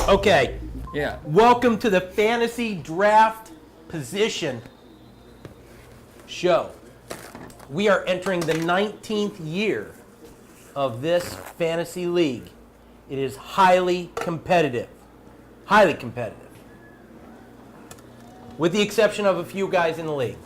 Okay. Yeah. Welcome to the Fantasy Draft Position Show. We are entering the 19th year of this fantasy league. It is highly competitive. Highly competitive. With the exception of a few guys in the league.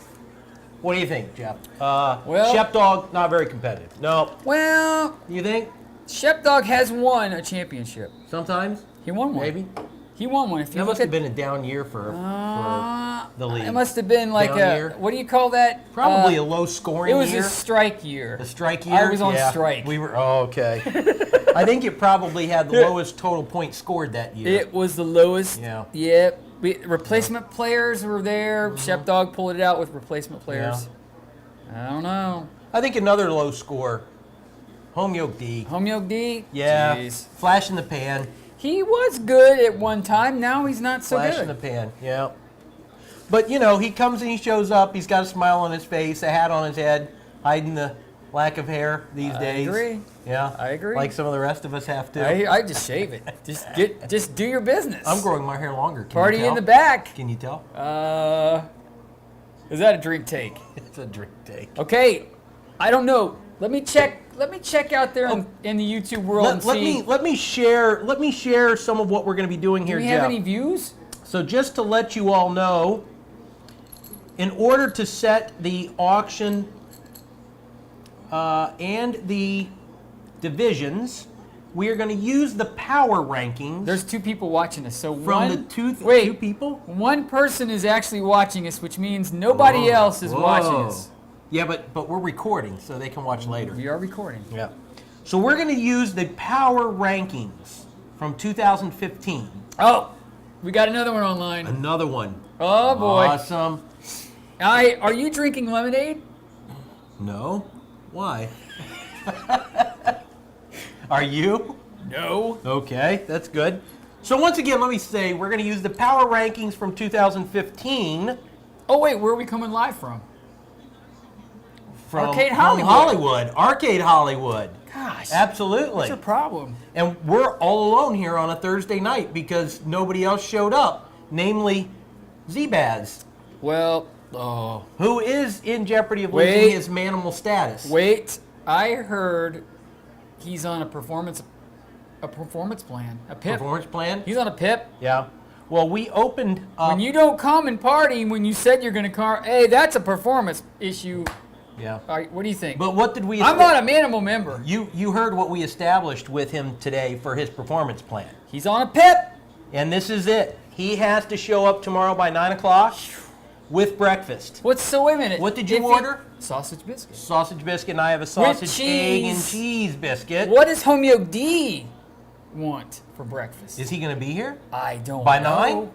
What do you think, Jeff? Shepdog, not very competitive. No. Well, You think? Shepdog has won a championship. Sometimes? He won one. Maybe? He won one. If you That look must have at, been a down year for the league. it must have been like Down a, year? what do you call that? Probably a low scoring It was year. a strike year. A strike year? I was on Yeah. strike. We were, oh, okay. I think it probably had the lowest total points scored that year. It was the lowest. Yeah. Yep. Replacement players were there. Shepdog pulled it out with replacement players. I don't know. I think another low score, Home Yoke D. Home Yoke D? Yeah. Jeez. Flash in the pan. He was good at one time. Now he's not so Flash good. in the pan, yeah. But, you know, he comes and he shows up. He's got a smile on his face, a hat on his head, hiding the lack of hair these days. I agree. Yeah. I agree. Like some of the rest of us have to. I just shave it. Just do your business. I'm growing my hair longer. Can Party you tell? in the back. Can you tell? Is that a drink take? It's a drink take. Okay. I don't know. Let me check out there in the YouTube world and see. Let me share some of what we're going to be doing here, Do we Jeff. have any views? So just to let you all know, in order to set the auction and the divisions, we are going to use the power rankings. There's two people watching us. So from the two people. One person is actually watching us, which means nobody else is watching us. Yeah, but we're recording, so they can watch later. We are recording. Yeah. So we're going to use the power rankings from 2015. Oh, we got another one online. Another one. Oh boy. Awesome. Are you drinking lemonade? No. Why? Are you? No. Okay, that's good. So once again, let me say, we're going to use the power rankings from 2015. Oh wait, where are we coming live from? From Arcade Hollywood. Arcade Hollywood. Gosh. Absolutely. What's the problem? And we're all alone here on a Thursday night because nobody else showed up, namely Z-Baz, Well, who is in jeopardy of losing his manimal status. Wait, I heard he's on a performance plan, a PIP. Performance plan? He's on a PIP. Yeah. Well, we opened up. When you don't come and party when you said you're going to hey, that's a performance issue. Yeah. All right, what do you think? But what did we... I'm not a Manimal member. You heard what we established with him today for his performance plan. He's on a PIP. And this is it. He has to show up tomorrow by 9 o'clock with breakfast. Wait a minute. What did you order? Sausage biscuit. Sausage biscuit, and I have a sausage, egg, and cheese biscuit. What does Home Yoke D want for breakfast? Is he going to be here? I don't know. By 9?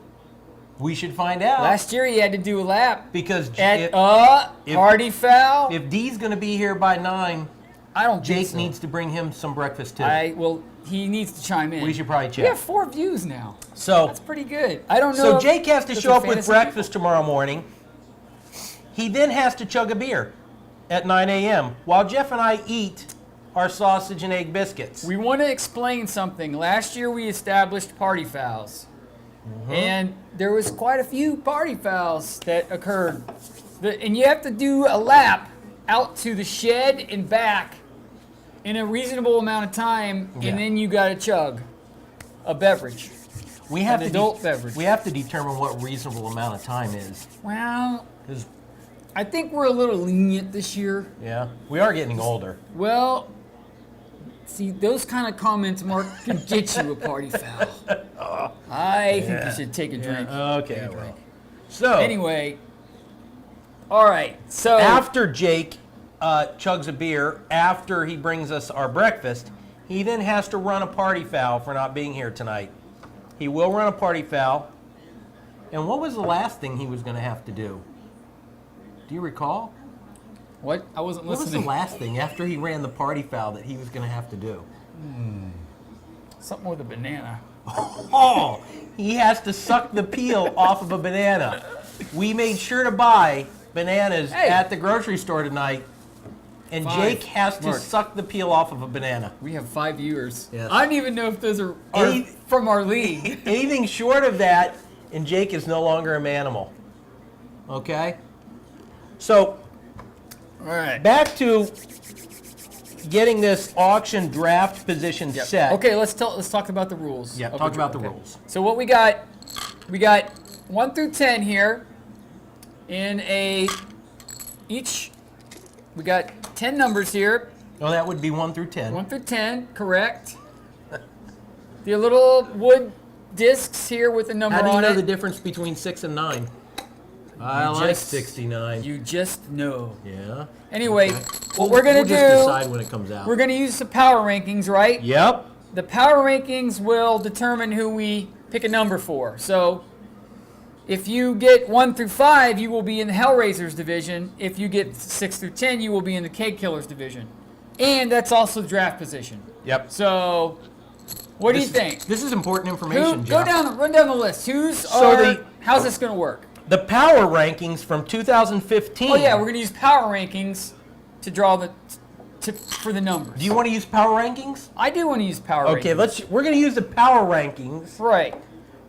We should find out. Last year he had to do a lap. Because party foul. If D's going to be here by 9, I don't think Jake so. needs to bring him some breakfast too. He needs to chime in. We should probably check. We have 4 views now. So that's pretty good. I don't know. So Jake has to show up with breakfast tomorrow morning. He then has to chug a beer at 9 a.m. while Jeff and I eat our sausage and egg biscuits. We want to explain something. Last year we established party fouls. And there was quite a few party fouls that occurred. And you have to do a lap out to the shed and back in a reasonable amount of time, and then you got to chug a beverage. We have an adult beverage. We have to determine what reasonable amount of time is. Well, I think we're a little lenient this year. Yeah, we are getting older. Well, see, those kind of comments, Mark, can get you a party foul. I think you should take a drink. Okay, well. So anyway, all right. So after Jake chugs a beer, after he brings us our breakfast, he then has to run a party foul for not being here tonight. He will run a party foul. And what was the last thing he was going to have to do? Do you recall? What? I wasn't listening. What was the last thing after he ran the party foul that he was going to have to do? Something with a banana. Oh, he has to suck the peel off of a banana. We made sure to buy bananas at the grocery store tonight and 5. Jake has to Mark. suck the peel off of a banana. We have 5 viewers. Yes. I don't even know if those are Any- from our league. Anything short of that, and Jake is no longer a manimal. Okay? So, All right. back to getting this auction draft position set. Okay, let's talk about the rules. Yeah, of talk the about draft. the Okay. rules. So what we got 1 through 10 here in each. We got 10 numbers here. Oh, that would be 1 through 10. 1 through 10, correct. The little wood discs here with the number How do you on know it. the difference between 6 and 9? I You like just- 69. You just know. Yeah. Anyway, Okay. what we're gonna we'll do, just decide when it comes out. we're gonna use the power rankings, right? Yep. The power rankings will determine who we pick a number for. So if you get 1 through 5, you will be in the Hellraisers division. If you get 6 through 10, you will be in the Cake Killers division. And that's also draft position. Yep. So what do you This- think? This is important information, Jeff. Run down the list. How's this going to work? The power rankings from 2015. Oh yeah, we're going to use power rankings to draw for the numbers. Do you want to use power rankings? I do want to use power rankings. Okay, we're going to use the power rankings Right.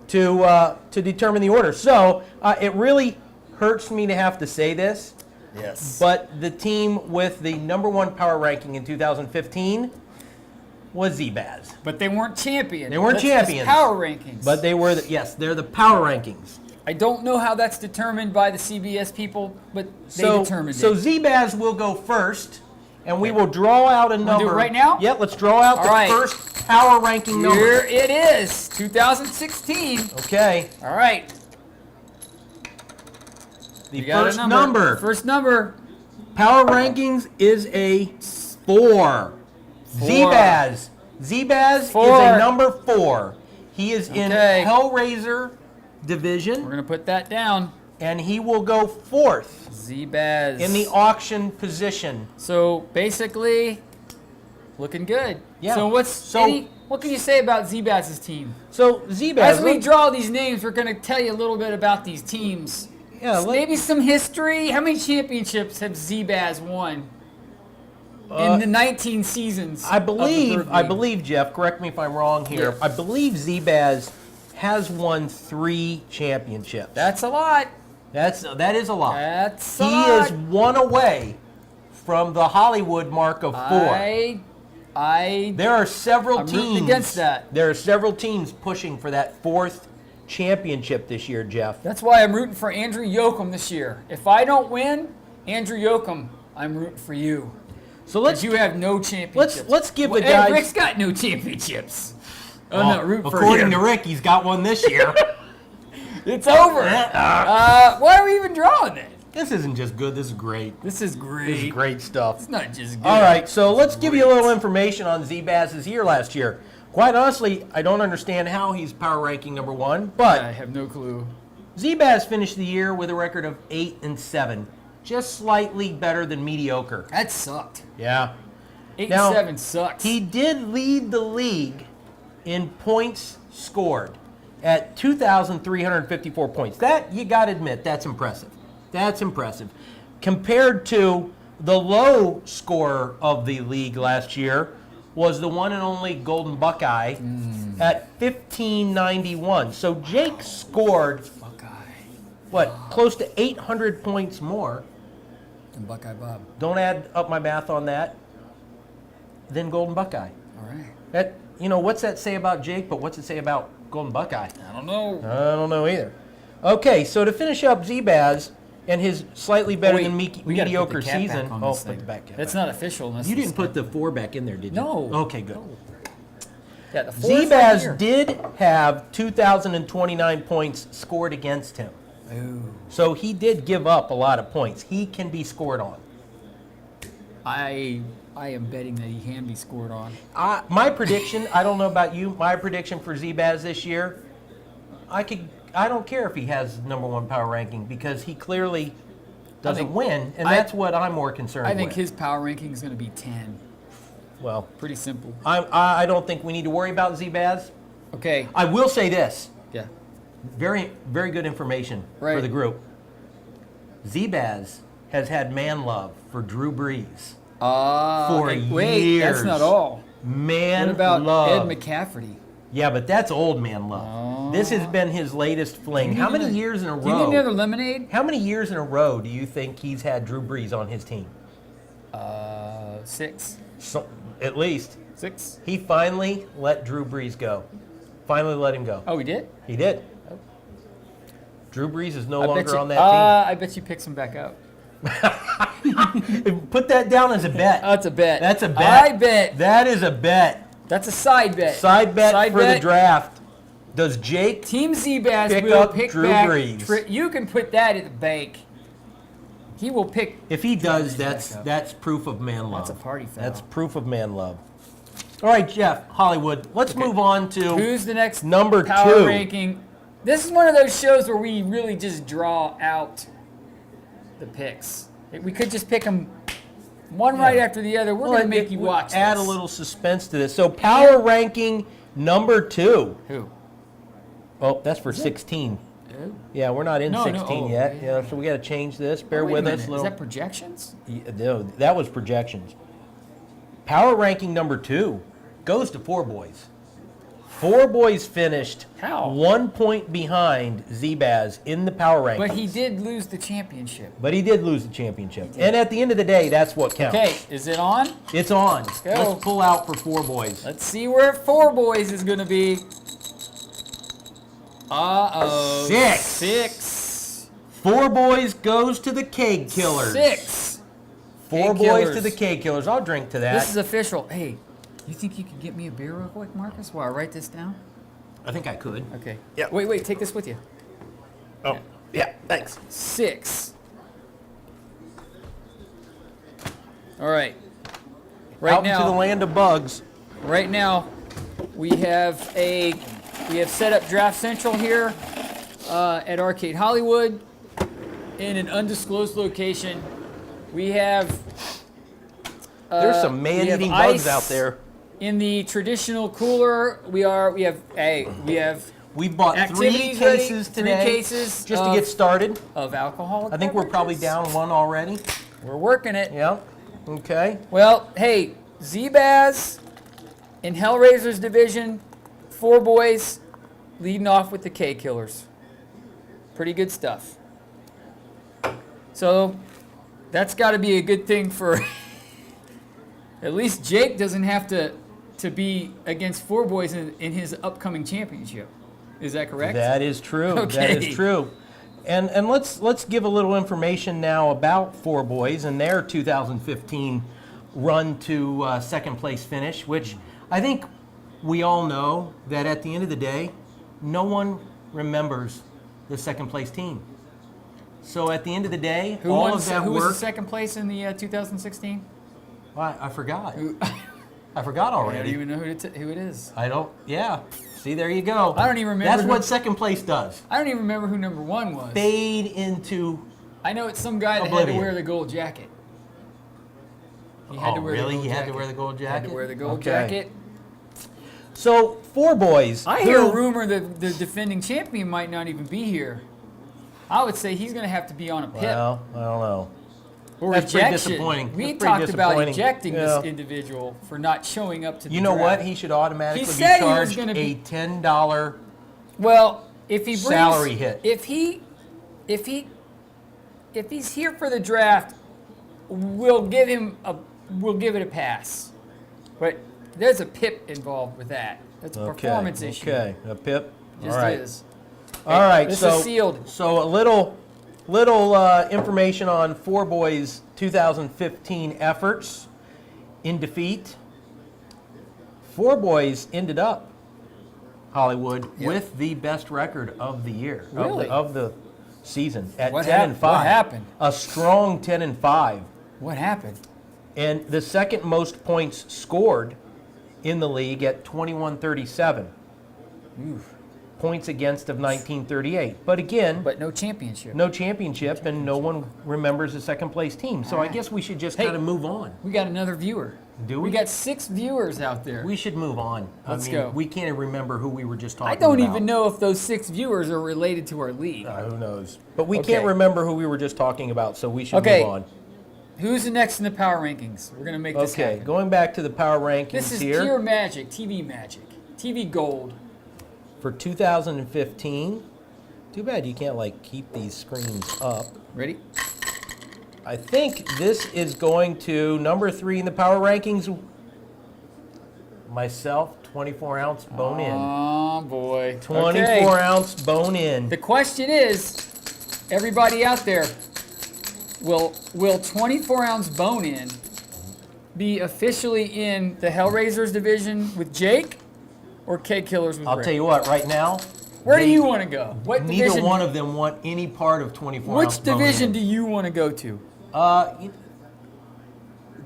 to determine the order. So it really hurts me to have to say this, Yes. but the team with the number 1 power ranking in 2015 was Z-Baz. But they weren't champions. They weren't That's just champions. power rankings. But they were, they're the power rankings. I don't know how that's determined by the CBS people, but they determined So it. Z-Baz will go first, and we will draw out a number. do it right now? Yep, let's draw out All the right. first power ranking number. Here it is, 2016. Okay, All right. the You got a first number. First number. Power rankings is a 4. Z-Baz. Z-Baz is Four. a number 4. He is in Okay. Hellraiser We're division, going to put that down. and he will go 4th Z-Baz. in the auction position. So basically, looking good. Yeah. So what can you say about Z-Baz's team? So Z-Baz, As we draw these names, we're going to tell you a little bit about these teams. Maybe some history. How many championships have Z-Baz won in the 19 seasons? I of the believe, Burg League? Jeff, correct me if I'm wrong here. Yeah. I believe Z-Baz has won 3 championships. That's a lot. That is a lot. That's a He lot. is 1 away from the Hollywood mark of 4. There are several I'm teams rooting against that. There are several teams pushing for that 4th championship this year, Jeff. That's why I'm rooting for Andrew Yoakum this year. If I don't win, Andrew Yoakum, I'm rooting for you. So Because you have no championships. let's give the Hey, guys. Rick's got no championships. I'm Well, not rooting for according him. to Rick, he's got one this year. It's over. Why are we even drawing it? This isn't just good. This is great. This is great. This is great stuff. It's not just good. All right, so let's give you a little information on Z-Baz's year last year. Quite honestly, I don't understand how he's power ranking number 1, but I have no clue. Z-Baz finished the year with a record of 8-7, just slightly better than mediocre. That sucked. Yeah. 8 Now, and 7 sucks. He did lead the league in points scored at 2,354 points. That, you got to admit, that's impressive. That's impressive. Compared to the low scorer of the league last year was the one and only Golden Buckeye at 1,591. So Jake scored, Buckeye. what, close to 800 points more. And Buckeye Bob. Don't add up my math on that. Than Golden Buckeye. All right. That, what's that say about Jake, but what's it say about Golden Buckeye? I don't know. I don't know either. Okay, so to finish up Z-Baz and his slightly better than we gotta put mediocre the cap season. back on Oh, this put thing. the back cap That's back. not official. Unless You it's- didn't put the 4 back in there, did you? No. Okay, good. Yeah, the 4 is right Z-Baz here. did have 2,029 points scored against him. Ooh. So he did give up a lot of points. He can be scored on. I am betting that he can be scored on. My prediction, I don't know about you, my prediction for Z-Baz this year, I don't care if he has number 1 power ranking because he clearly doesn't win, and that's what I'm more concerned with. I think his power ranking is going to be 10. Well, Pretty simple. I don't think we need to worry about Z-Baz. Okay. I will say this, Yeah. very, very good information for Right. the group. Z-Baz has had man love for Drew Brees for Wait, that's years. not all. Man What about love. Ed McCafferty? Yeah, but that's old man love. This has been his latest fling. How many years in a Do you need row? another lemonade? How many years in a row do you think he's had Drew Brees on his team? 6. So, at least. 6. He finally let Drew Brees go. Finally let him go. Oh, we did? He did. Oh. Drew Brees is no I bet longer you, on that I bet you picks him back up. team. Put that down as a bet. That's a bet. That's a bet. I bet. That is a bet. That's a side bet. Side bet for the draft. Does Jake Team Zbaz pick will up pick Drew back. Brees? You can put that at the bank. He will pick. If he does, back that's up. that's proof of man love. That's a party foul. That's proof of man love. All right, Jeff, Hollywood. Let's move on to Who's the next number power 2. ranking? This is one of those shows where we really just draw out the picks. We could just pick them one right after the other. We're going to make you watch Add this. a little suspense to this. So power ranking number 2. Who? Oh, that's for 16. Who? Yeah, we're not in No, 16 oh, yet. yeah. Yeah, so we got to change this. Bear Wait a with minute. us. Is that projections? No, that was projections. Power ranking number 2 goes to Four Boys. Four Boys finished How? 1 point behind Zbaz in the power rankings. But he did lose the championship. But he did lose the championship. And at the end of the day, that's what counts. Okay, is it on? It's on. go. Let's pull out for Four Boys. Let's see where Four Boys is going to be. Uh-oh. 6. 6. Four Boys goes to the Cake Killers. 6. Four Cake Boys Killers. to the Cake Killers. I'll drink to that. This is official. Hey, you think you could get me a beer real quick, Marcus, while I write this down? I think I could. Okay. Yeah. Wait, take this with you. Oh, yeah, thanks. 6. All right. Out into the land of bugs. Right now, we have set up Draft Central here at Arcade Hollywood in an undisclosed location. We have There's some man-eating bugs out there. In the traditional cooler, we have We bought 3 activities cases ready, today. 3 cases just to get started. of alcohol. I think we're probably down 1 already. We're working it. Yeah. Okay. Well, hey, Zbaz in Hellraiser's division, Four Boys leading off with the K Killers. Pretty good stuff. So that's got to be a good thing for at least Jake doesn't have to be against Four Boys in his upcoming championship. Is that correct? That is true. That Okay. is true. And let's give a little information now about Four Boys and their 2015 run to second place finish, which I think we all know that at the end of the day, no remembers the second place team. So at the end of the day, Who all won, of that who work. was the second place in the 2016? I forgot. Who, I forgot I already. don't even know who it is. I don't. Yeah. See, there you go. I don't even remember That's who- what second place does. I don't even remember who number 1 was. Fade into. I know it's some guy that had to Oblivion. wear the gold jacket. He had to wear really? the gold He had to jacket. wear the gold jacket? Had to wear the gold Okay. jacket. So Four Boys. I hear a who- rumor that the defending champion might not even be here. I would say he's going to have to be on a pip Well, I don't know. or that's pretty ejection. disappointing. We That's pretty talked about disappointing. ejecting Yeah. this individual for not showing up to the You know draft. what? He should automatically He be said he was charged gonna a be- $10. Well, if he brings, Salary hit. If he's here for the draft, we'll give it a pass. But there's a pip involved with that. That's a performance issue. Okay, a pip. Just All right. is. All right. This so is sealed. So a little information on Four Boys' 2015 efforts in defeat. Four Boys ended up Hollywood with the best record of the year Really? of the season at What 10 and 5. what happened? A strong 10 and 5. What happened? And the second most points scored in the league at 2137. Oof. Points against of 1938. But again, But no championship. no championship, and no one remembers the second place team. So I guess we should just Hey. kind of move on. We got another viewer. Do We we? got 6 viewers out there. We should move on. Let's I mean, go. we can't even remember who we were just talking I about. don't even know if those 6 viewers are related to our league. Who knows? But we Okay. can't remember who we were just talking about, so we should Okay. move on. Who's the next in the power rankings? We're gonna make this Okay, happen. going back to the power rankings This is here pure magic, TV gold. for 2015. Too bad you can't like keep these screens up. Ready? I think this is going to number 3 in the power rankings. Myself, 24 ounce bone in. Oh boy. 24 Okay. ounce bone in. The question is, everybody out there, will 24 ounce bone in be officially in the Hellraisers division with Jake or Keg Killers with I'll Rick? tell you what, right now, Where do you want to go? What neither division? one of them want any part of 24 ounce Which bone division in. do you want to go to?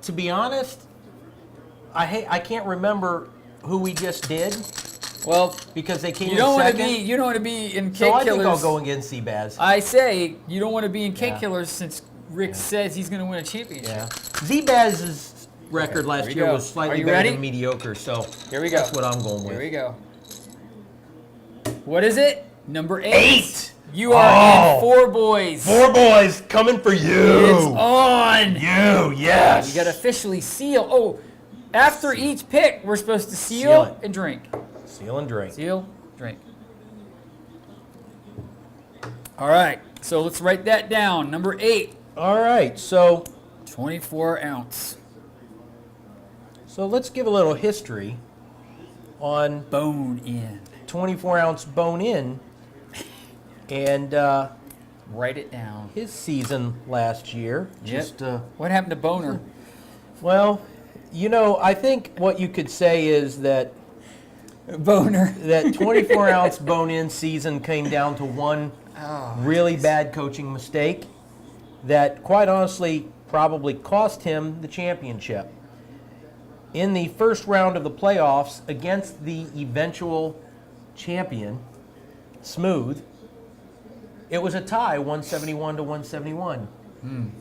To be honest, I can't remember who we just did Well, because they came you don't in want to second. be in Keg So I Killers. think I'll go against Seabass. I say you don't want to be in Keg Yeah. Killers since Rick says he's going to win a championship. Yeah. Zbaz's record last here we year go. was Are slightly you better ready? than mediocre, so Here we go. that's what I'm going with. Here we go. What is it? Number 8. 8. You are Oh. in 4 boys. 4 boys coming for you. It's on. You, yes. You got to officially seal. Oh, after each pick, we're supposed to Seal seal it. and drink. Seal and drink. Seal, drink. All right. So let's write that down. Number 8, All right, so 24 ounce let's give a little history on bone in. 24 ounce bone in and Write it down. his season last year. Yep. Just What happened to Boner? well, I think what you could say is that Boner. that 24 ounce bone in season came down to one really bad coaching mistake that quite honestly probably cost him the championship. In the first round of the playoffs against the eventual champion, Smooth, it was a tie, 171 to 171.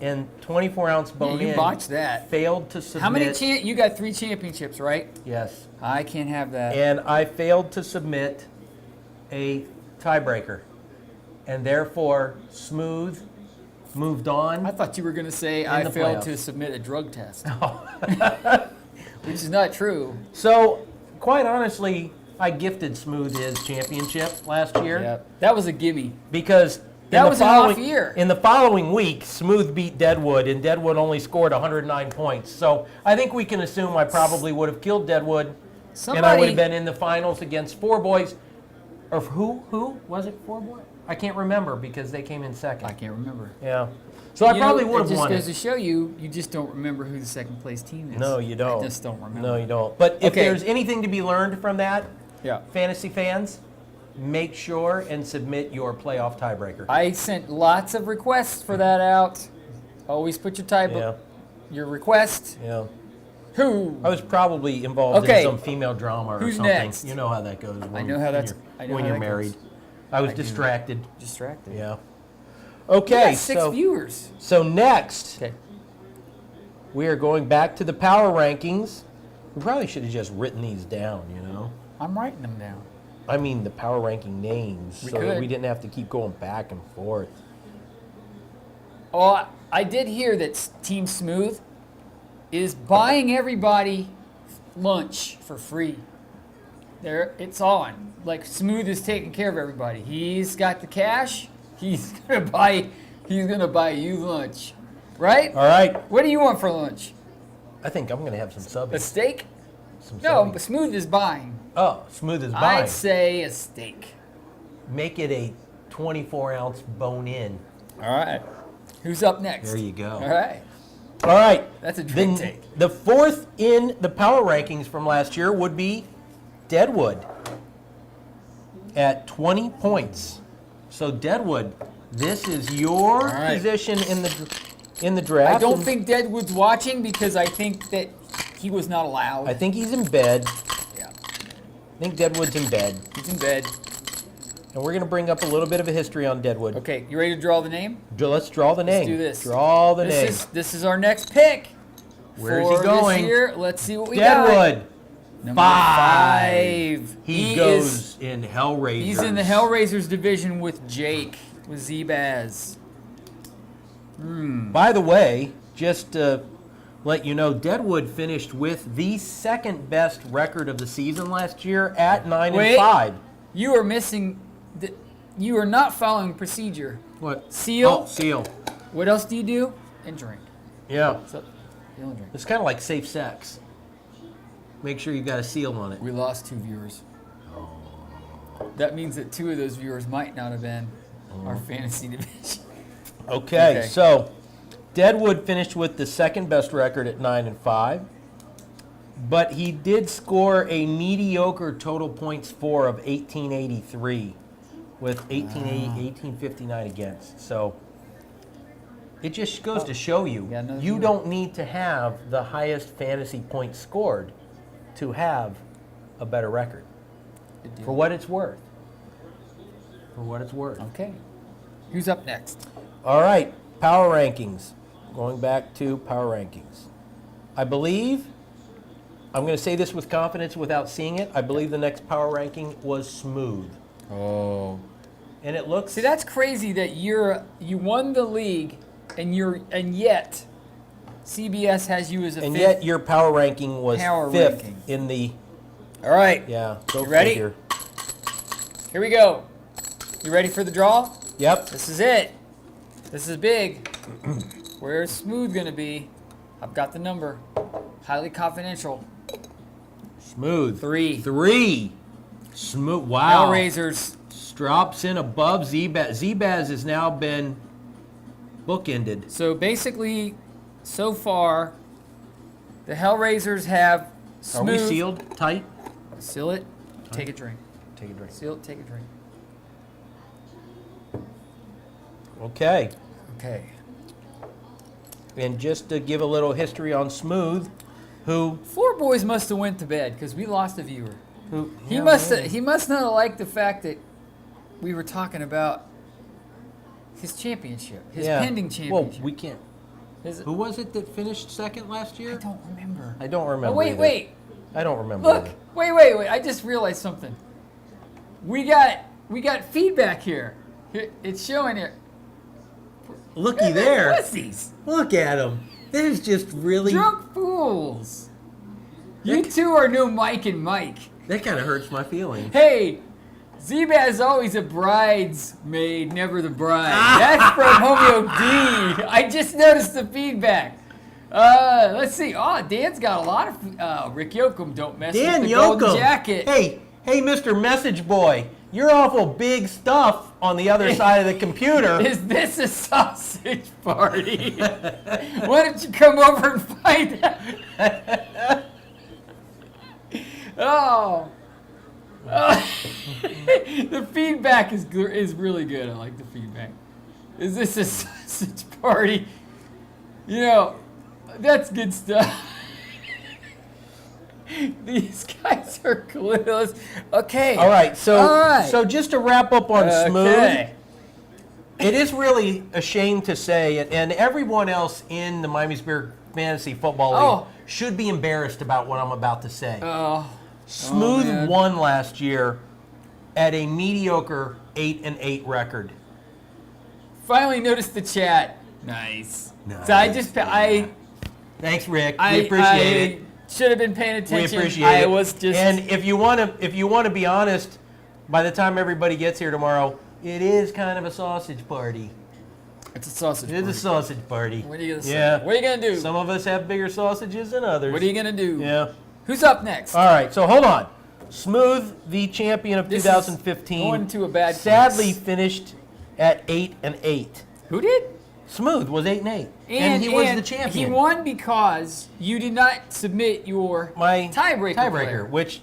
And 24 ounce bone you in botched that. failed to submit. How many you got 3 championships, right? Yes. I can't have that. And I failed to submit a tiebreaker. And therefore, Smooth moved on. I thought you were going to say I the failed playoffs. to submit a drug test. Which is not true. So, quite honestly, I gifted Smooth his championship last year Yep. That was a gimme. because That in the was an off following year. in the following week, Smooth beat Deadwood, and Deadwood only scored 109 points. So I think we can assume I probably would have killed Deadwood, and I Somebody- would have been in the finals against 4 boys. Or who? Who was it? 4 boys? I can't remember because they came in second. I can't remember. Yeah. So I probably would have It won just it. goes to show you just don't remember who the second place team is. No, you don't. I just don't remember. No, you don't. But if Okay. there's anything to be learned from that, Yeah. fantasy fans, make sure and submit your playoff tiebreaker. I sent lots of requests for that out. Always put your Yeah, your request. yeah. Who? I was probably involved Okay. in some female drama or Who's something. next? You know how that goes. When, know how when that's- you're- I know when how you're that married. goes. I was I do. distracted. Distracted. Yeah. We Okay, got 6 viewers. so next Okay. we are going back to the power rankings. We probably should have just written these down, I'm writing them down. I mean the power ranking names, We so that could. we didn't have to keep going back and forth. Oh, I did hear that Team Smooth is buying everybody lunch for free. There, it's on. Like Smooth is taking care of everybody. He's got the cash. He's gonna buy you lunch, right? All right, What do you want for lunch? I think I'm gonna have some A subbies. steak? Some No, subbies. but Smooth is buying. Oh, Smooth is buying. I'd say a steak. Make it a 24 ounce bone in. All right. Who's up next? There you go. All right. All right. That's a drink take. The 4th in the power rankings from last year would be Deadwood at 20 points. So Deadwood, this is your All right. position in the draft. I don't and think Deadwood's watching because I think that he was not allowed. I think he's in bed. Yeah. I think Deadwood's in bed. He's in bed. And we're going to bring up a little bit of a history on Deadwood. Okay, you ready to draw the name? Let's draw the name. do this. Draw the name. This is our next pick. Where is for he going? This year. Let's see what we got. Deadwood. Number 5. He goes is- in Hellraisers. He's in the Hellraisers division with Jake, with Z-Baz. By the way, just to let you know, Deadwood finished with the second best record of the season last year at 9-5. You are missing. You are not following procedure. What? Seal. Oh, seal. What else do you do? And drink. Yeah. So, seal and drink. It's kind of like safe sex. Make sure you got a seal on it. We lost 2 viewers. That means that 2 of those viewers might not have been our fantasy division. Okay, so Deadwood finished with the second best record at 9-5, but he did score a mediocre total points for of 1883 with 1859 against. So it just goes to show you, you don't need to have the highest fantasy points scored to have a better record. For what it's worth. For what it's worth. Okay. Who's up next? All right, power rankings. Going back to power rankings. I believe, I'm going to say this with confidence without seeing it, I believe the next power ranking was smooth. Oh. And it looks... See, that's crazy that you won the league and yet CBS has you as a and fifth. yet your power ranking was fifth ranking. in the... All right. Yeah. You ready? Figure. Here we go. You ready for the draw? Yep. This is it. This is big. Where's Smooth going to be? I've got the number. Highly confidential. Smooth. 3. 3. Smooth. Wow. Hellraisers. Drops in above Zbaz. Zbaz has now been bookended. So basically, so far, the Hellraisers have Smooth. Are we sealed tight? Seal it. Take a drink. Take a drink. Seal it. Take a drink. Okay. Okay. And just to give a little history on Smooth, who... Four boys must have went to bed because we lost a viewer. He Yeah, must man. he must not have liked the fact that we were talking about his championship, his pending championship. Well, we can't. Who was it that finished second last year? I don't remember. I don't remember. Oh, wait, either. wait. I don't remember. Look, either. wait. I just realized something. We got feedback here. It's showing here. Looky there. Pussies. Look at him. There's just really... Drunk fools. You two are no Mike and Mike. That kind of hurts my feelings. Hey, Zebaz is always a bridesmaid, never the bride. That's from Homeo D. I just noticed the feedback. Let's see. Oh, Dan's got a lot of... Rick Yoakum, don't mess Dan with the golden Yoakum. jacket. Hey, Mr. Message Boy. You're awful big stuff on the other side of the computer. Is this a sausage party? Why don't you come over and find out? Oh. The feedback is really good. I like the feedback. Is this a sausage party? You know, that's good stuff. These guys are clueless. Okay. All right, so just to wrap up on Smooth, it is really a shame to say, and everyone else in the Miamisburg Fantasy Football League should be embarrassed about what I'm about to say. Smooth won last year at a mediocre 8-8 record. Finally noticed the chat. Nice. So Thanks, Rick. We appreciate it. Should have been paying attention. We appreciate it. Was just. And if you want to be honest, by the time everybody gets here tomorrow, it is kind of a sausage party. It's a sausage party. It is a sausage party. What are you gonna say? Yeah. What are you gonna do? Some of us have bigger sausages than others. What are you gonna do? Yeah. Who's up next? All right. So hold on. Smooth, the champion of 2015, going to a bad sadly place. finished at 8-8. Who did? Smooth was 8-8, and he was the champion. He won because you did not submit your tiebreaker. Tiebreaker, which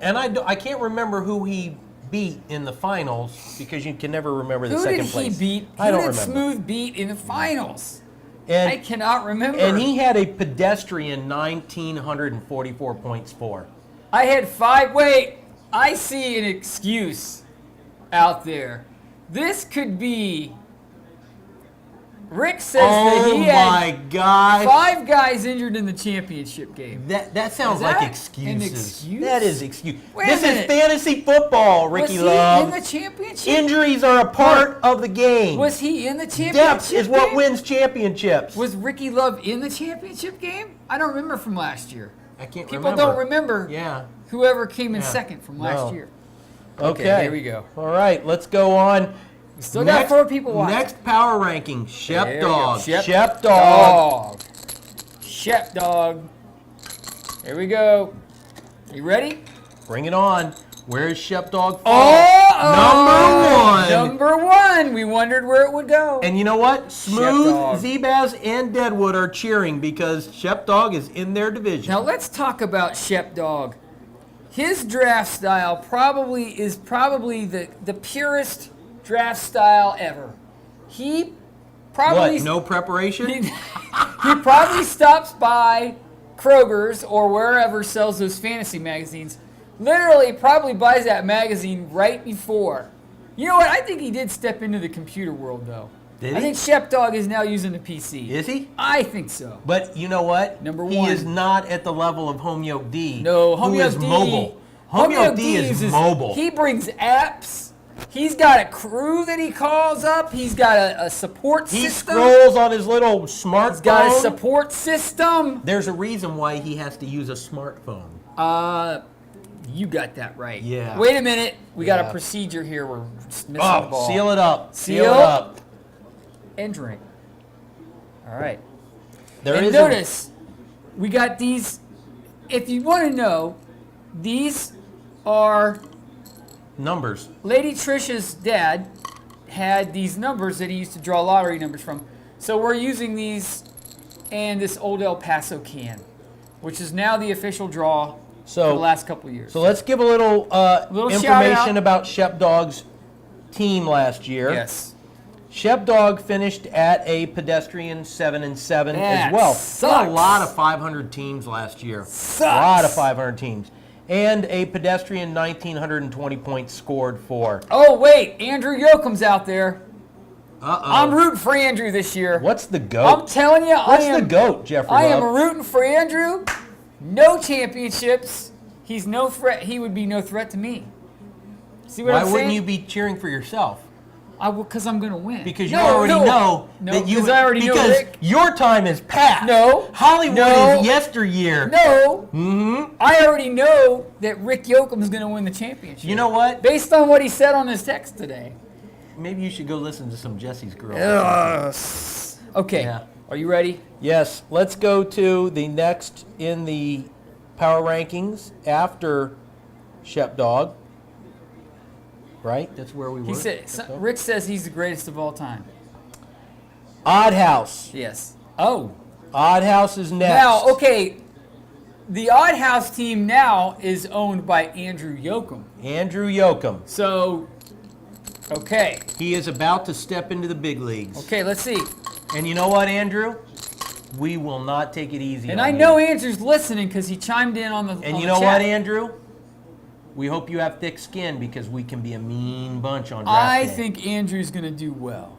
and I can't remember who he beat in the finals because you can never remember the second place. Who did he beat? I don't Who did remember. Smooth beat in the finals? And, I cannot remember. And he had a pedestrian 1,944 points for. I had 5. Wait, I see an excuse out there. This could be Rick says that he had my gosh. 5 guys injured in the championship game. That sounds Is like that excuses. an excuse? That is excuse. Wait a This is minute. fantasy football, Was Ricky he Love. in the championship? Injuries are a part of the game. Was he in the championship Depth is what game? wins championships. Was Ricky Love in the championship game? I don't remember from last year. I can't People remember. don't remember Yeah. whoever came in Yeah. second from last No. year. Okay. here we go. All right, let's go on. We still got 4 people watching. Next power ranking, Shep There we go. Dog. Shep Shep Dog. Dog. Shep Dog. Here we go. You ready? Bring it on. Where is Shep Dog? Oh, Number 1. Number 1. We wondered where it would go. And you know what? Smooth, Dog. Z-Baz, and Deadwood are cheering because Shep Dog is in their division. Now let's talk about Shep Dog. His draft style is probably the purest draft style ever. He probably What? No preparation? he probably stops by Kroger's or wherever sells those fantasy magazines. Literally, probably buys that magazine right before. You know what? I think he did step into the computer world, though. Did I he? think Shep Dog is now using the PC. Is he? I think so. But you know what? Number He 1. is not at the level of Homyo D. No, who Homyo is D. mobile. Homyo D is mobile. He brings apps. He's got a crew that he calls up. He's got a support He system. scrolls on his little smartphone. He's got a support system. There's a reason why he has to use a smartphone. You got that right. Yeah. Wait a minute. We got Yeah. a procedure here. We're just missing the Oh, ball. seal it up. Seal. Seal it up. And drink. All right. There And is notice, we got these. If you want to know, these are numbers. Lady Trisha's dad had these numbers that he used to draw lottery numbers from. So we're using these and this old El Paso can, which is now the official draw for the last couple of years. So let's give a little, shout information out. about Shep Dog's team last year. Yes. Shep Dog finished at a pedestrian 7-7 That as well. sucks. Got a lot of 500 teams last year. Sucks. A lot of 500 teams. And a pedestrian 1,920 points scored for. Oh, wait. Andrew Yoakum's out there. Uh-oh. I'm rooting for Andrew this year. What's the GOAT? I'm telling you, What's the GOAT, Jeffrey I am Love? rooting for Andrew. No championships. He's no threat. He would be no threat to me. See what Why I'm saying? wouldn't you be cheering for yourself? Because I'm going to win. Because you already know that you. because I already know because Rick. your time is past. No. Hollywood No. is yesteryear. No. Mm-hmm. I already know that Rick Yoakum's going to win the championship. You know what? Based on what he said on his text today. Maybe you should go listen to some Jesse's Girls. Okay. Yeah. Are you ready? Yes. Let's go to the next in the power rankings after Shep Dog. Right? That's where we were. He said. Rick says he's the greatest of all time. Odd House. Yes. Oh. Odd House is next. Now, okay. The Odd House team now is owned by Andrew Yoakum. Andrew Yoakum. So, okay. He is about to step into the big leagues. Okay, let's see. And you know what, Andrew? We will not take it easy And on I you. know Andrew's listening because he chimed in on the And on you the know chat. what, Andrew? We hope you have thick skin because we can be a mean bunch on draft I day. think Andrew's going to do well.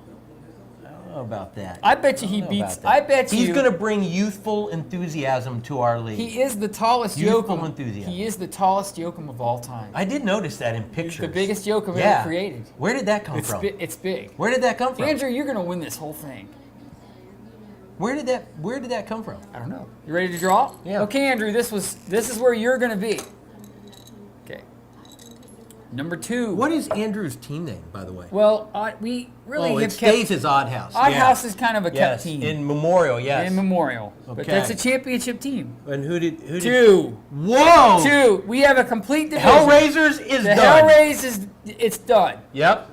I don't know about that. I bet you he I don't know beats. about that. I bet you He's going to bring youthful enthusiasm to our league. he is the tallest Youthful Yoakum. enthusiasm. He is the tallest Yoakum of all time. I did notice that in He's pictures. the biggest Yoakum Yeah. ever created. Where did that come from? It's big. Where did that come from? Andrew, you're going to win this whole thing. Where did that come from? I don't know. You ready to draw? Yeah. Okay, Andrew. This is where you're going to be. Okay. Number 2. What is Andrew's team name, by the way? Well, we really Oh, have it stays as Odd House. Odd Yeah. House is kind of a kept Yes, team in Memorial, yes. in Memorial, but Okay. that's a championship team. And who did? 2. Whoa! 2. We have a complete division. Hellraisers is The done. Hellraise it's done. Yep.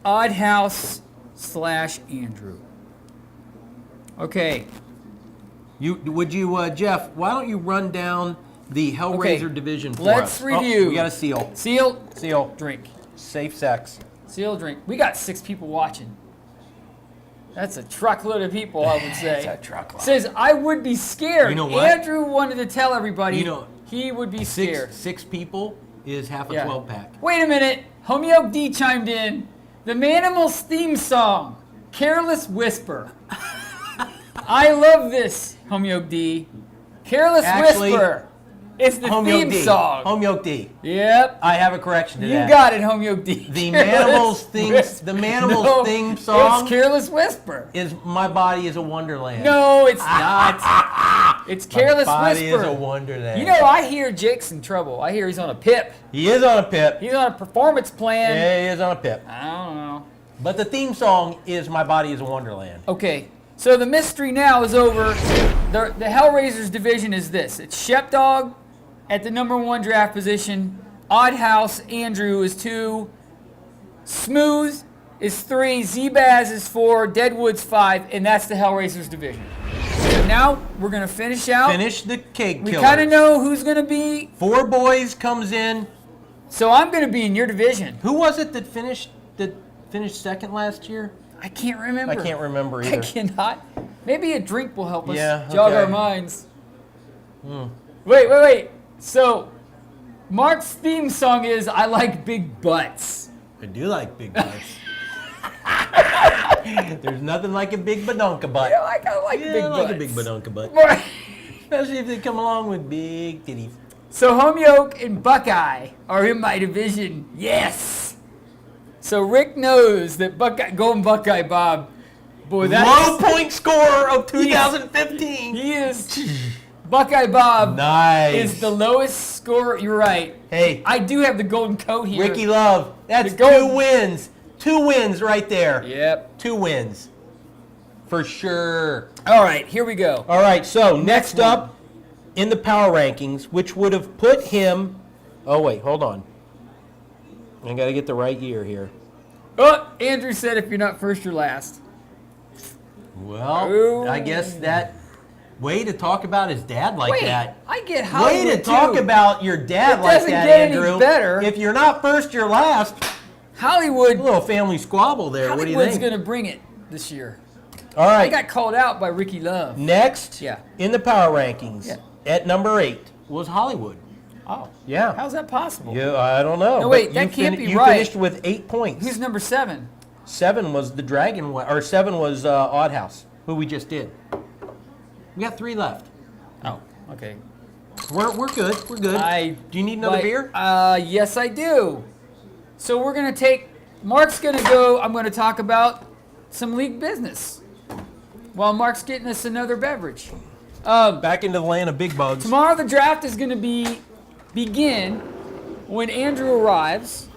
Odd House / Andrew. Okay. Jeff? Why don't you run down the Hellraiser Okay, division for let's us? review. Oh, we got a seal. Seal, drink. Safe sex. Seal, drink. We got 6 people watching. That's a truckload of people, I would say. It's a truckload. Says, I would be scared. You know what? Andrew wanted to tell everybody You know, he would be scared. Six people is half a Yeah. 12-pack. Wait a minute. Homeo D chimed in. The Manimals theme song. Careless Whisper. I love this, Home Yoke D. Careless Actually, Whisper. It's the Home Yoke theme D. song. Home Yoke D. Yep. I have a correction to You that. got it, Home Yoke D. The Careless Manimals theme. Whisper. The Manimals No, theme song It's Careless Whisper. is "My Body Is a Wonderland." No, it's not. It's Careless My body Whisper. is a wonderland. You know, I hear Jake's in trouble. I hear he's on a PIP. He is on a pip. He's on a performance plan. Yeah, he is on a pip. I don't know. But the theme song is "My Body Is a Wonderland." Okay, so the mystery now is over. The Hellraisers division is this. It's Shepdog at the number 1 draft position. Odd House Andrew is 2. Smooth is 3. Z-Baz is 4. Deadwood's 5. And that's the Hellraisers division. So now we're going to finish out. Finish the cake We killer. kind of know who's going to be. 4 boys comes in. So I'm going to be in your division. Who was it that finished second last year? I can't remember. I can't remember I either. cannot. Maybe a drink will help us Yeah, jog okay. our minds. Wait. So, Mark's theme song is "I Like Big Butts." I do like big butts. There's nothing like a big badonka butt. I like Yeah, big I butts. like a big badonka butt. Mark- Especially if they come along with big titties. So Home Yoke and Buckeye are in my division. Yes. So Rick knows that Golden Buckeye Bob, boy, Low point score of 2015. he is. Buckeye Bob Nice. is the lowest score. You're right. Hey, I do have the golden coat here. Ricky Love, that's The gold- 2 wins. 2 wins right there. Yep. 2 wins. For sure. All right, here we go. All right, so next one. up in the power rankings, which would have put him. Oh, wait, hold on. I got to get the right year here. Oh, Andrew said if you're not first, you're last. Well, Ooh. I guess that. Way to talk about his dad like Wait, that. I get Hollywood Way to talk too. about your dad It like doesn't that, get any Andrew. better. If you're not first, you're last. A Hollywood. little family squabble there. What do you Hollywood's think? gonna bring it this year. All I right. got called out by Ricky Love. Next, Yeah. in the power rankings, Yeah. at number 8 was Hollywood. Oh, Yeah. how's that possible? Yeah, I don't know. No, wait, but that can't be you right. finished with 8 points. Who's number 7? 7 was the Dragon, or 7 was Odd House, who we just did. We got 3 left. Oh, okay. We're good. We're good. Do you need another beer? Yes, I do. So we're gonna take. Mark's gonna go. I'm gonna talk about some league business while Mark's getting us another beverage. Back into the land of big bugs. Tomorrow the draft is gonna begin when Andrew arrives,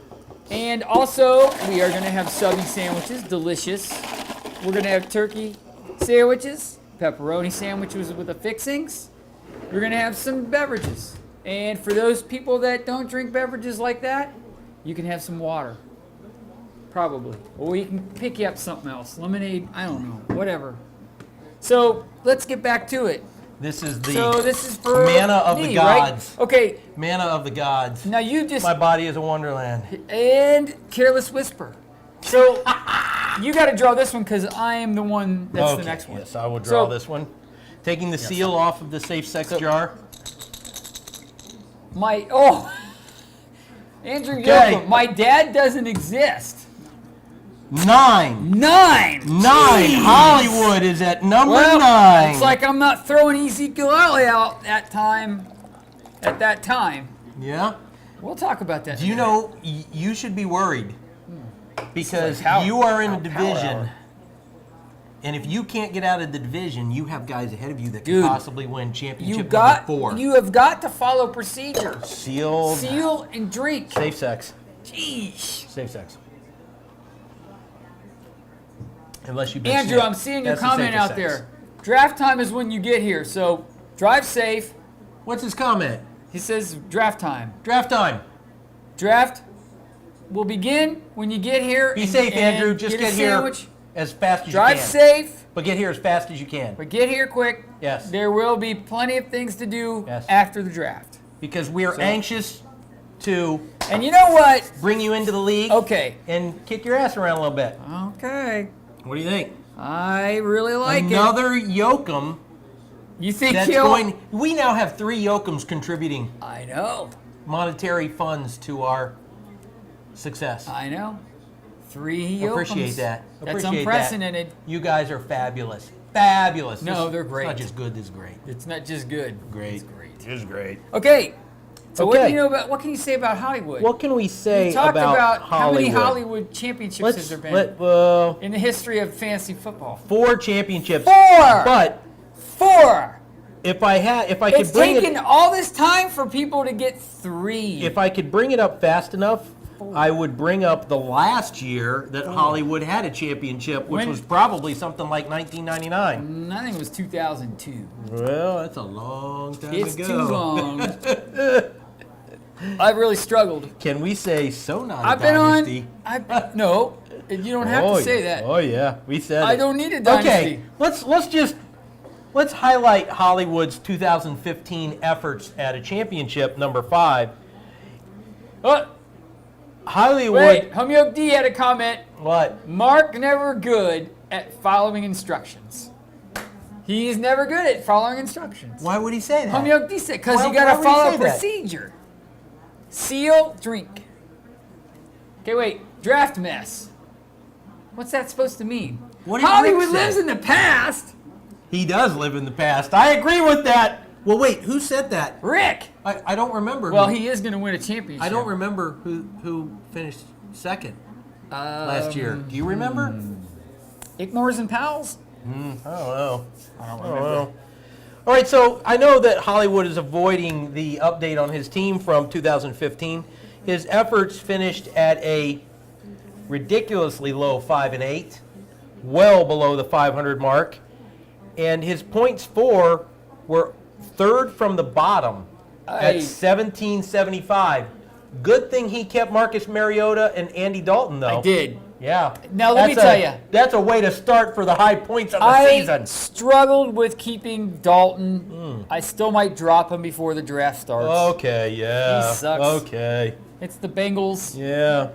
and also we are gonna have subby sandwiches, delicious. We're gonna have turkey sandwiches, pepperoni sandwiches with the fixings. We're gonna have some beverages. And for those people that don't drink beverages like that, you can have some water. Probably. Or you can pick you up something else. Lemonade, I don't know, whatever. So let's get back to it. This is the So this is for manna of the me, right? gods. Okay, Manna of the gods. now you just My body is a wonderland. and Careless Whisper. So you got to draw this one because I am the one that's the next one. Yes, I will draw So- this one. Taking the seal off of the safe sex jar. Andrew Okay. Yoakum, my dad doesn't exist. 9. 9. 9. Jeez. Hollywood is at number Well, 9. it's like I'm not throwing Ezekiel Elliott out that time. At that time, Yeah. we'll talk about that. Do you in a know you should be worried because like power- you are in a power division, hour. and if you can't get out of the division, you have guys ahead of you that Dude, can possibly win championship minute. number 4. You have got to follow procedure. Sealed. Seal and drink. Safe sex. Jeez. Safe sex. Unless you've been Andrew, snipped. I'm seeing your That's the comment safest out sex. there. Draft time is when you get here, so drive safe. What's his comment? He says draft time. Draft time. Draft will begin when you get here. Be safe, Andrew. Just a get here sandwich. as fast as Drive you can. safe, But get here as fast as you can. but get here quick. Yes. There will be plenty of things to do Yes. after the draft. Because we are So- anxious to And you know what? bring you into the league Okay. and kick your ass around a little bit. Okay. What do you think? I really like it. Another Yoakum You think that's he'll... going. We now have 3 Yoakums contributing I know. monetary funds to our success. I know. 3 Appreciate that. That's Appreciate unprecedented. That. You guys are fabulous. Fabulous. No, they're great. It's not just good, this is great. It's not just good. Great. It's great. It's great. Okay. So what do Okay. you know about? What can you say about Hollywood? What can we say We talked about how many Hollywood? Hollywood championships has there been Well, in the history of fantasy football? 4 championships. 4. But 4. if I It's could bring taken it, all this time for people to get 3. if I could bring it up fast enough, I would bring up the last year that Hollywood had a championship, which When- was probably something like 1999. I think it was 2002. Well, that's a long time It's ago. too long. I've really struggled. Can we say so not I've a been dynasty? no, you don't have to say that. Oh yeah, we said I it. don't need a dynasty. Okay, let's highlight Hollywood's 2015 efforts at a championship, number 5. Hollywood. Wait, Homeoke D had a comment. What? Mark never good at following instructions. He is never good at following instructions. Why would he say that? Homeoke D said, because Why- you got why to would he follow a say that? procedure. Seal, drink. Okay, wait. Draft mess. What's that supposed to mean? What did Hollywood Rick say? lives in the past. He does live in the past. I agree with that. Well, wait, who said that? Rick. I don't remember. Well, who, he is going to win a championship. I don't remember who finished second last year. Do you remember? Ickmores and Pals? I don't know. I don't I don't know. All right, so I know that Hollywood is avoiding the update on his team from 2015. His efforts finished at a ridiculously low 5-8, well below the 500 mark, and his points for were third from the bottom at 1775. Good thing he kept Marcus Mariota and Andy Dalton, though. I did. Yeah. Now, let me tell you. That's a way to start for the high points of the I season. struggled with keeping Dalton. I still might drop him before the draft starts. Okay, yeah. He sucks. Okay. It's the Bengals. Yeah.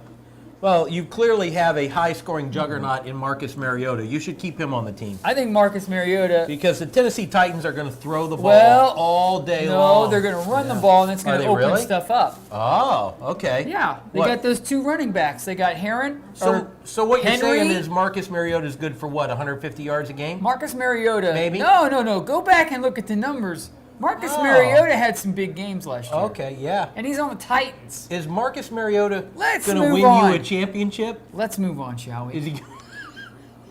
Well, you clearly have a high-scoring juggernaut in Marcus Mariota. You should keep him on the team. I think Marcus Mariota. Because the Tennessee Titans are going to throw the ball Well, all day long. No, they're going to run the ball, and it's Are going to they open really? stuff up. Oh, okay. Yeah, they What? got those 2 running backs. They got Heron. So what you're Henry? saying is Marcus Mariota is good for what, 150 yards a game? Marcus Mariota. Maybe? No. Go back and look at the numbers. Marcus Oh. Mariota had some big games last year. Okay, yeah. And he's on the Titans. Is Marcus Mariota Let's going to move win on. you a championship? Let's move on, shall we? Is he?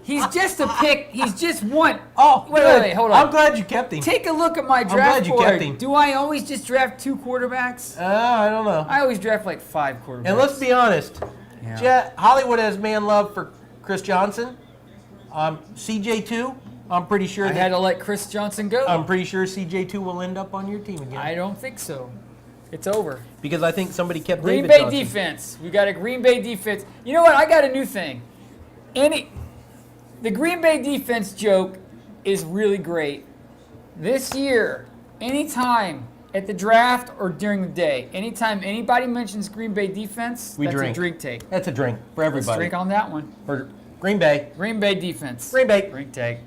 He's just a pick. He's just one. Oh, wait, good. wait, hold on. I'm glad you kept him. Take a look at my glad draft you board. kept him. Do I always just draft 2 quarterbacks? I don't know. I always draft like 5 quarterbacks. And let's be honest, Yeah. Hollywood has man love for Chris Johnson. CJ2, I'm pretty sure I had to let Chris Johnson go. I'm pretty sure CJ2 will end up on your team again. I don't think so. It's over. Because I think somebody kept Green David Bay Johnson. defense. We got a Green Bay defense. You know what? I got a new thing. The Green Bay defense joke is really great. This year, anytime at the draft or during the day, anytime anybody mentions Green Bay defense, We that's drink. a drink take. That's a drink for Let's everybody. drink on that one. For Green Bay. Green Bay defense. Green Bay. Drink take.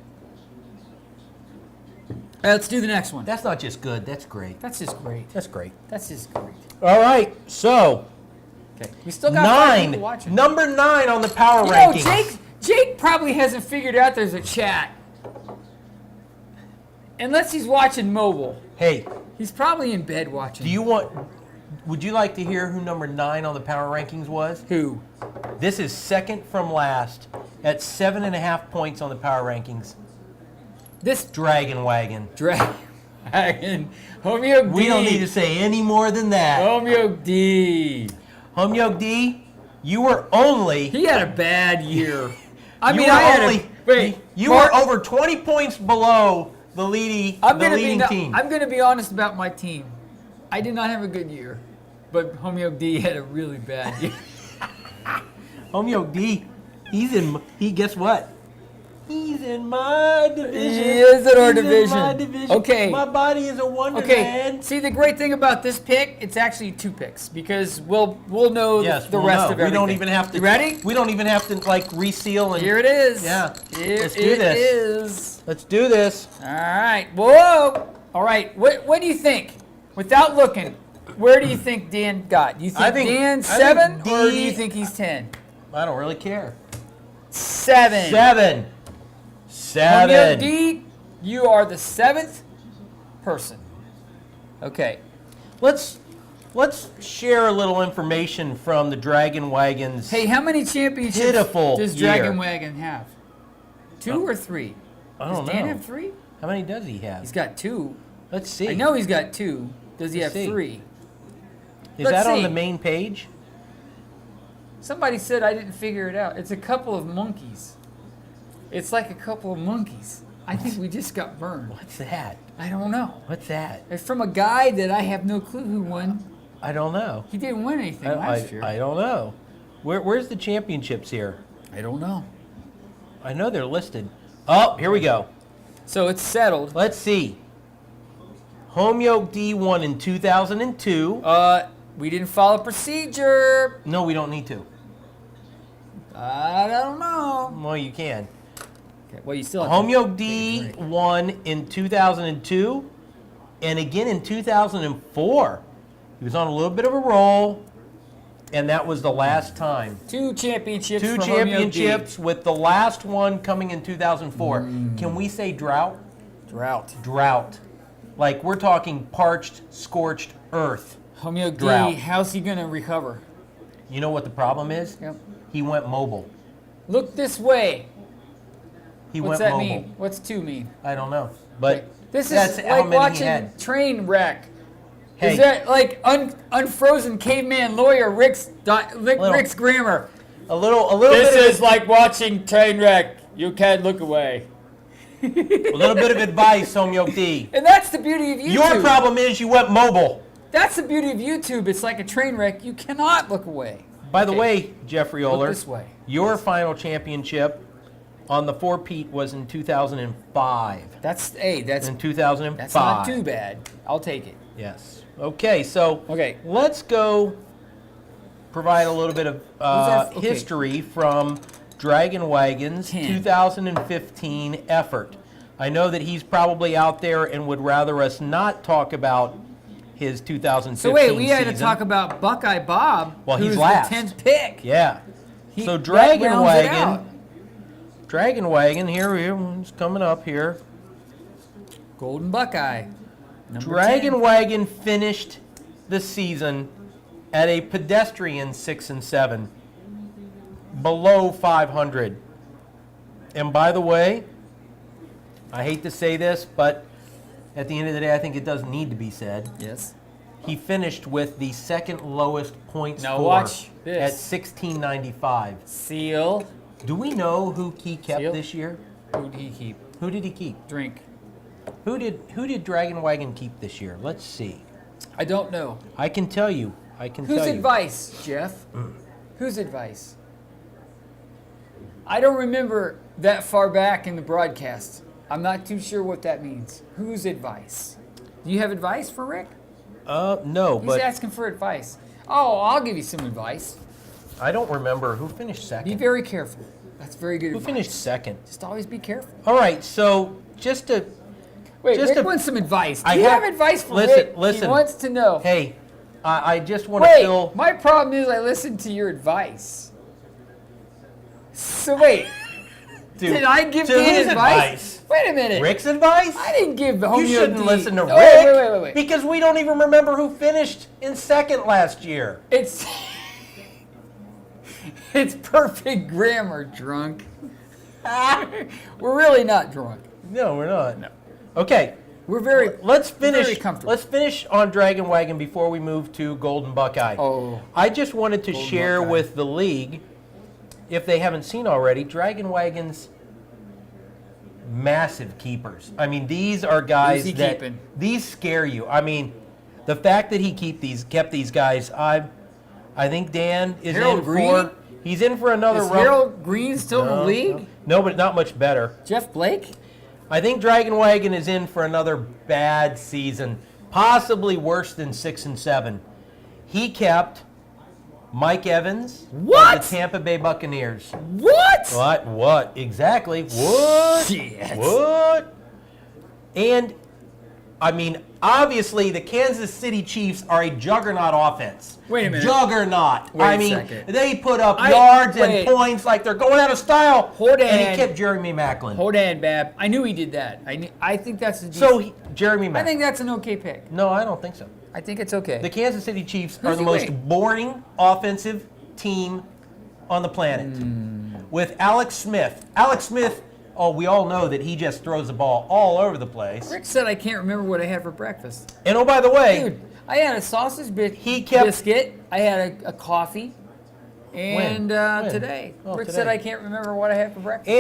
Let's do the next one. That's not just good, that's great. That's just great. That's great. That's just great. All right, so Okay. We still got 5 people 9. watching. Number 9 on the power You know, rankings. Jake probably hasn't figured out there's a chat. Unless he's watching mobile. Hey, He's probably in bed watching. would you like to hear who number 9 on the power rankings was? Who? This is second from last at 7.5 points on the power rankings. This Dragon Wagon. Dragon. Homeoke D. We don't need to say any more than that. Homeoke D. Homeoke D, you were only. He had a bad year. I you mean, were I had only. a. Wait. You Mark, were over 20 points below the leading team. I'm going to be honest about my team. I did not have a good year, but Homeoke D had a really bad year. Homeoke D, guess what? He's in my division. He is in our He's division. In my division. Okay. My body is a wonderland. Okay. See, the great thing about this pick, it's actually 2 picks because we'll know Yes, the we'll rest know. of everything. We don't even have to. You ready? We don't even have to reseal and. Here it is. Yeah. Here Let's do it this. is. Let's do this. All right. Whoa. All right. What do you think? Without looking, where do you think Dan got? Do you think, I think Dan's I think 7 or do D- you think he's 10? I don't really care. 7. 7. Romeo D, you are the 7th person. Okay. Let's share a little information from the Dragon Wagons. Hey, how many championships Pitiful does year. Dragon Wagon have? 2 or 3? I don't Does Dan know. have 3? How many does he have? He's got 2. Let's see. I know he's got 2. Does he Let's have see. 3? Is Let's that on see. the main page? Somebody said I didn't figure it out. It's a couple of monkeys. It's like a couple of monkeys. I think we just got burned. What's that? I don't know. What's that? It's from a guy that I have no clue who won. I don't know. He didn't win anything last year. I don't know. Where's the championships here? I don't know. I know they're listed. Oh, here we go. So it's settled. Let's see. Homeoke D won in 2002. We didn't follow procedure. No, we don't need to. I don't know. Well, you can. Okay, well, you still have Homeoke D won in 2002 and again in 2004. He was on a little bit of a roll, and that was the last time. 2 championships. Two for championships with the last one coming in 2004. Can we say drought? Drought. Drought. Like we're talking parched, scorched earth. Homeoke Drought. D, how's he going to recover? You know what the problem is? Yep. He went mobile. Look this way. He What's went that mobile. mean? What's 2 mean? I don't know. But This that's is how like many he watching had. train wreck. Hey. Is that like unfrozen caveman lawyer Rick's grammar? A little This bit is like watching train wreck. You can't look away. a little bit of advice, Homeoke D. And that's the beauty of YouTube. Your problem is you went mobile. That's the beauty of YouTube. It's like a train wreck. You cannot look away. By the way, Jeffrey Look Oler, this way. your final championship on the 4-peat was in 2005. That's In 2005. that's not too bad. I'll take it. Yes. Okay, so Okay. let's go provide a little bit of that? Okay. history from Dragon Wagon's 10. 2015 effort. I know that he's probably out there and would rather us not talk about his 2015 So wait, we had to season. talk about Buckeye Bob, Well, he's who's last. the 10th pick. Yeah. He- So that Dragon rounds it Wagon, out. Dragon Wagon, here he's coming up here. Golden Buckeye. Number Dragon 10. Wagon finished the season at a pedestrian 6-7, below 500. And by the way, I hate to say this, but at the end of the day, I think it does need to be said. Yes. He finished with the second lowest point Now score watch at this. 1695. Seal. Do we know who he kept Seal? this year? Who'd he keep? Who did he keep? Drink. Who did Dragon Wagon keep this year? Let's see. I don't know. I can tell you. Whose advice, Jeff? Whose advice? I don't remember that far back in the broadcast. I'm not too sure what that means. Whose advice? Do you have advice for Rick? No, He's but asking for advice. Oh, I'll give you some advice. I don't remember who finished Be second. very careful. That's very good Who advice. finished second? Just always be careful. All right, so just to Wait, Just Rick a- wants some advice. Do I you have- have advice for listen, Rick? listen. He wants to know. hey, I just want to Wait, fill. my problem is I listen to your advice. So wait, did I give to Dan whose advice? Wait a minute. Rick's advice? I didn't give Homeo You shouldn't D- listen to No, Rick Wait. because we don't even remember who finished in second last year. It's it's perfect grammar, drunk. We're really not drunk. No, we're not. No. Okay, We're very let's finish. very comfortable. Let's finish on Dragon Wagon before we move to Golden Buckeye. Oh. I just wanted to Golden share Buckeye. with the league, if they haven't seen already, Dragon Wagon's massive keepers. I mean, these are guys Who's he that keeping? these scare you. I mean, the fact that he kept these guys, I think Dan is Harold in Green? for. He's in for another Is rough. Harold Green still in the league? No, but not much better. Jeff Blake? I think Dragon Wagon is in for another bad season, possibly worse than 6-7. He kept Mike Evans What? of the Tampa Bay Buccaneers. What? What? Exactly. What? Shit. What? And I mean, obviously, the Kansas City Chiefs are a juggernaut offense. Wait a minute. Juggernaut. Wait I a mean, second. they put up yards and points like they're going out of style. Hold And on. he kept Jeremy Maclin. Hold on, Bab. I knew he did that. I think that's a Jeremy Maclin. I think that's an okay pick. No, I don't think so. I think it's okay. The Kansas City Chiefs are Who's the he most with? boring offensive team on the planet. With Alex Smith. Alex Smith, we all know that he just throws the ball all over the place. Rick said I can't remember what I had for breakfast. And oh, by the way, Dude, I had a sausage biscuit. I had a coffee. And When? today. Oh, Rick today. said I can't remember what I had for breakfast.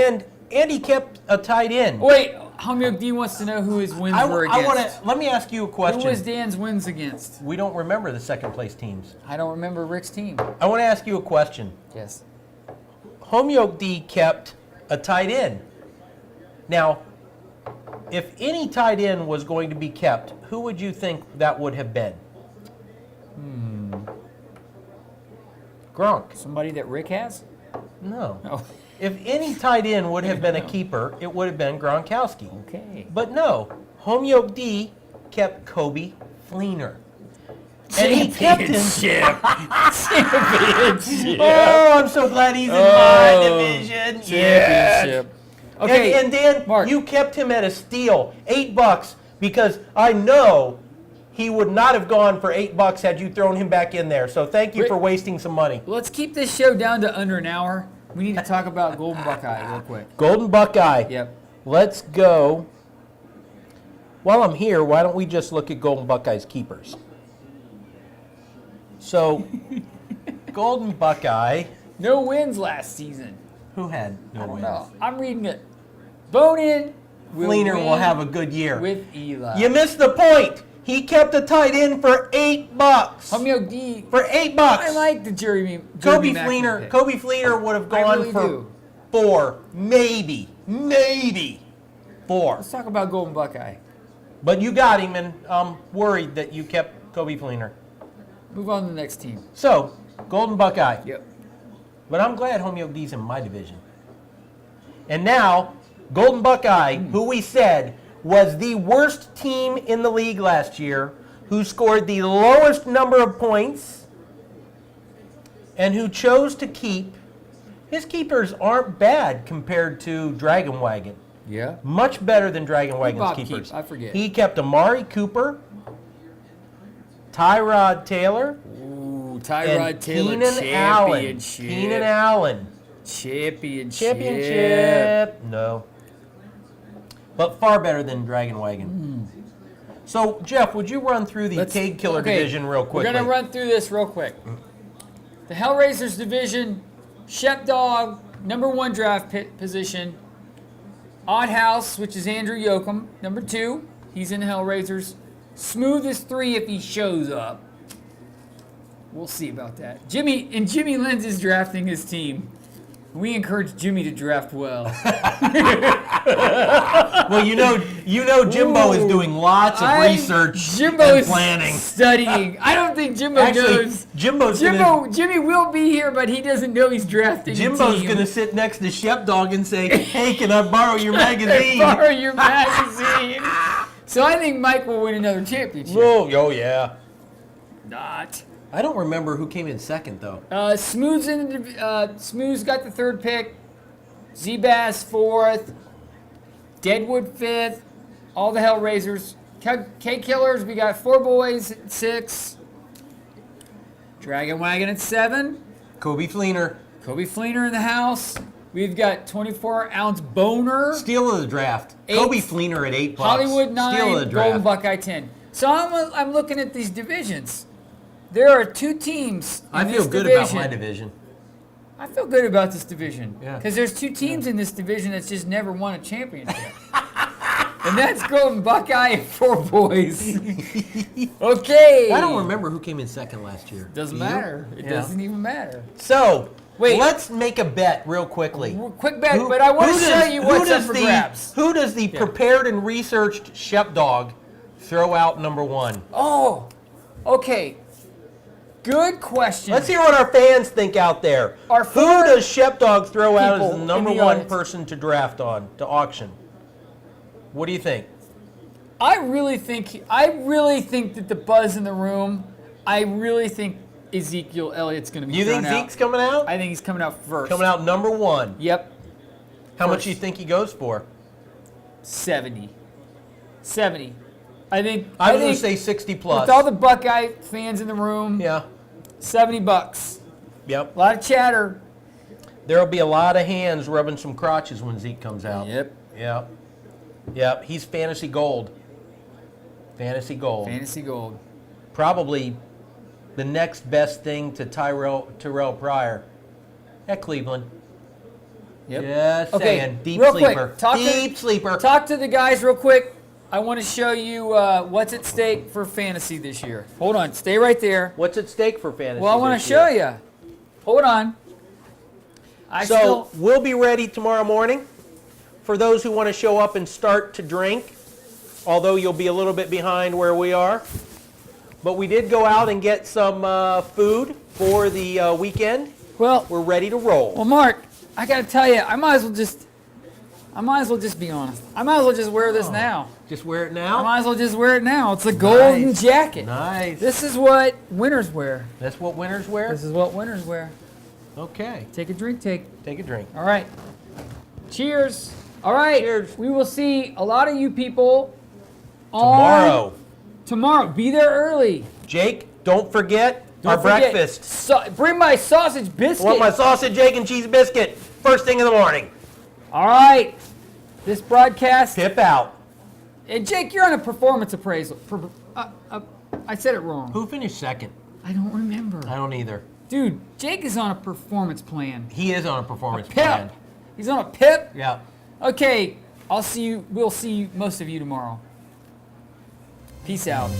and he kept a tight end. Wait, Hamyuk D wants to know who his wins were against. Let me ask you a question. Who was Dan's wins against? We don't remember the second place teams. I don't remember Rick's team. I want to ask you a question. Yes. Hamyuk D kept a tight end. Now, if any tight end was going to be kept, who would you think that would have been? Gronk. Somebody that Rick has? No. Oh. If any tight end would have been a keeper, it would have been Gronkowski. Okay. But no, Hamyuk D kept Kobe Fleener. And he kept him. Championship. Oh, I'm so glad he's in my division. Championship. Okay. And Dan, Mark. you kept him at a steal, $8, because I know he would not have gone for $8 had you thrown him back in there. So thank you for wasting some money. Let's keep this show down to under an hour. We need to talk about Golden Buckeye real quick. Golden Buckeye. Yep. Let's go. While I'm here, why don't we just look at Golden Buckeye's keepers? So, Golden Buckeye. No wins last season. Who had no I don't wins? know. I'm reading it. Bone-in. Fleener will have a good year. With Eli. You missed the point. He kept a tight end for $8. Hamyuk D. For $8. I like the Jeremy Kobe Maclin Fleener. pick. Kobe Fleener would have gone really for do. 4, maybe 4. Let's talk about Golden Buckeye. But you got him, and I'm worried that you kept Kobe Fleener. Move on to the next team. So, Golden Buckeye. Yep. But I'm glad Hamyuk D's in my division. And now, Golden Buckeye, who we said was the worst team in the league last year, who scored the lowest number of points, and who chose to keep. His keepers aren't bad compared to Dragon Wagon. Yeah. Much better than Dragon Who Wagon's Bob keepers. keep? I forget. He kept Amari Cooper, Tyrod Taylor, Ooh, Tyrod and Taylor Keenan Allen. championship. Keenan Allen. Championship. No. But far better than Dragon Wagon. So, Jeff, would you run through the Cade Killer division real quickly? We're going to run through this real quick. The Hellraisers division, Shep Dog, number 1 draft position. Odd House, which is Andrew Yoakum, number 2. He's in the Hellraisers. Smooth is 3 if he shows up. We'll see about that. Jimmy Lenz is drafting his team. We encourage Jimmy to draft well. Well, you know, Jimbo is doing lots of research and planning. Studying. I don't think Jimbo knows. Jimmy will be here, but he doesn't know he's drafting. Jimbo's going to sit next to Shep Dog and say, "Hey, can I borrow your magazine?" Borrow your magazine. So I think Mike will win another championship. Oh yeah. Not. I don't remember who came in second though. Smooth's Smooth's got the 3rd pick. Z-Bass 4th. Deadwood 5th. All the Hellraisers. K-Killers, we got 4 boys at 6. Dragon Wagon at 7. Kobe Fleener. Kobe Fleener in the house. We've got 24-ounce Boner. Steal of the draft. 8. Kobe Fleener at $8. Hollywood 9. Steal of the draft. Golden Buckeye 10. So I'm looking at these divisions. There are 2 teams in I feel this good division. about my division. I feel good about this division. Yeah. Because there's 2 teams in this division that's just never won a championship. And that's Golden Buckeye and 4 boys. Okay. I don't remember who came in second last year. Doesn't Do you? matter. It doesn't even matter. So, Wait. let's make a bet real quickly. Quick bet, but I want to show you what's up for grabs. Who does the prepared and researched Shep Dog throw out number 1? Oh, okay. Good question. Let's hear what our fans think out there. Who does Shep Dog throw out as the number 1 person to draft on, to auction? What do you think? I really think that the buzz in the room. I really think Ezekiel Elliott's going to be. You think thrown out. Zeke's coming out? I think he's coming out first. Coming out number 1. Yep. How much First. do you think he goes for? 70. 70. I think. I was think going to say 60 plus. with all the Buckeye fans in the room, Yeah. $70. Yep. A lot of chatter. There'll be a lot of hands rubbing some crotches when Zeke comes out. Yep. Yep. Yep. He's fantasy gold. Fantasy gold. Fantasy gold. Probably the next best thing to Terrell Pryor at Cleveland. Yep. Just Okay, saying. Deep real sleeper. quick, Deep sleeper. Talk to the guys real quick. I want to show you what's at stake for fantasy this year. Hold on. Stay right there. What's at stake for fantasy? Well, I want this to show year? you. Hold on. We'll be ready tomorrow morning for those who want to show up and start to drink, although you'll be a little bit behind where we are. But we did go out and get some food for the weekend. Well, We're ready to roll. Well, Mark, I got to tell you, I might as well just be honest. I might as well just wear this now. Just wear it I now? might as well just wear it now. It's a golden Nice. jacket. Nice. This is what winners wear. That's what winners wear? This is what winners wear. Okay. Take a drink, take. Take a drink. All right. Cheers. All right. Cheers. We will see a lot of you people Tomorrow. Tomorrow. Be there early. Jake, don't forget our Don't forget, breakfast. Bring my sausage biscuit. I want my sausage, egg, and cheese biscuit first thing in the morning. All right. This broadcast. Tip out. And Jake, you're on a performance appraisal. I said it wrong. Who finished second? I don't remember. I don't either. Dude, Jake is on a performance plan. He is on a performance Pip. plan. He's on a pip. Yeah. Okay, I'll see you. We'll see most of you tomorrow. Peace out.